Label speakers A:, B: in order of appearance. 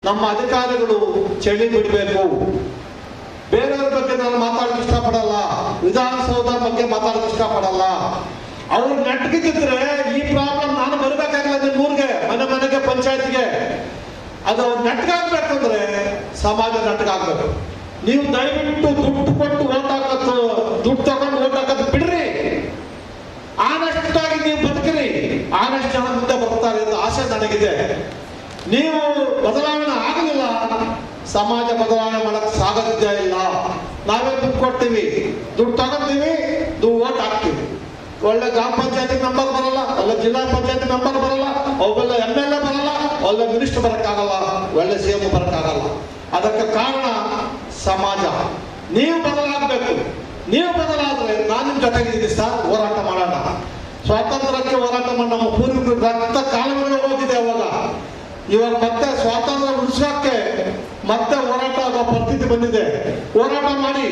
A: ನಮ್ಮ ಅಧಿಕಾರಿಗಳು ಚಳಿ ಬಿಡಬೇಕು. ಬೇರೆಯವ್ರ ಬಗ್ಗೆ ನಾನು ಮಾತಾಡೋಕೆ ಇಷ್ಟಪಡಲ್ಲ, ವಿಧಾನಸೌಧ ಬಗ್ಗೆ ಮಾತಾಡೋಕೆ ಇಷ್ಟಪಡಲ್ಲ. ಅವ್ರು ನೆಟ್ಗಿದ್ರೆ ಈ ಪ್ರಾಬ್ಲಮ್ ನಾನು ಬರಬೇಕಾಗಿಲ್ಲ ನಿಮ್ಮ ಊರಿಗೆ, ಮನೆ ಮನೆಗೆ, ಪಂಚಾಯತ್ಗೆ. ಅದು ಅವ್ರು ನೆಟ್ಗಾಗ್ಬೇಕಂದ್ರೆ ಸಮಾಜ ನೆಟ್ಗಾಗ್ಬೇಕು. ನೀವು ದಯವಿಟ್ಟು ದುಡ್ಡು ಕೊಟ್ಟು ಓಟ್ ಹಾಕೋದು, ದುಡ್ಡು ತಗೊಂಡು ಓಟ್ ಹಾಕೋದು ಬಿಡ್ರಿ. ಆನೆಸ್ಟ್ ಆಗಿ ನೀವು ಬದುಕಿರಿ, ಆನೆಸ್ಟ್ ಜನ ಮುಂದೆ ಬರ್ತಾರೆ ಅಂತ ಆಸೆ ನನಗಿದೆ. ನೀವು ಬದಲಾವಣೆ ಆಗಲಿಲ್ಲ, ಸಮಾಜ ಬದಲಾವಣೆ ಮಾಡಕ್ ಸಾಧ್ಯ ಇಲ್ಲ. ನಾವೇ ದುಡ್ಡು ಕೊಡ್ತೀವಿ, ದುಡ್ಡು ತಗೊಂತೀವಿ, ಓಟ್ ಹಾಕ್ತೀವಿ. ಒಳ್ಳೆ ಗ್ರಾಮ ಪಂಚಾಯತಿ ಮೆಂಬರ್ ಬರಲ್ಲ, ಒಳ್ಳೆ ಜಿಲ್ಲಾ ಪಂಚಾಯತಿ ಮೆಂಬರ್ ಬರಲ್ಲ, ಒಳ್ಳೆ MLA ಬರಲ್ಲ, ಒಳ್ಳೆ ಮಿನಿಸ್ಟರ್ ಬರಕ್ಕಾಗಲ್ಲ, ಒಳ್ಳೆ CM ಬರಕ್ಕಾಗಲ್ಲ. ಅದಕ್ಕೆ ಕಾರಣ ಸಮಾಜ. ನೀವು ಬದಲಾಗಬೇಕು. ನೀವು ಬದಲಾದ್ರೆ ನಾನು ನಿಮ್ಮ ಜೊತೆಗಿದ್ದೀನಿ ಸರ್, ಹೋರಾಟ ಮಾಡೋಣ. ಸ್ವಾತಂತ್ರ್ಯಕ್ಕೆ ಹೋರಾಟ ಮಾಡಿ ನಮ್ಮ ಪೂರ್ವಿಕರು ರಕ್ತ ಕಾಲುವೆಗಳು ಹೋಗಿದೆ. ಇವಾಗ ಮತ್ತೆ ಸ್ವಾತಂತ್ರ್ಯ ಉಳಿಸೋಕ್ಕೆ ಮತ್ತೆ ಹೋರಾಟ ಆಗೋ ಪರಿಸ್ಥಿತಿ ಬಂದಿದೆ. ಹೋರಾಟ ಮಾಡಿ.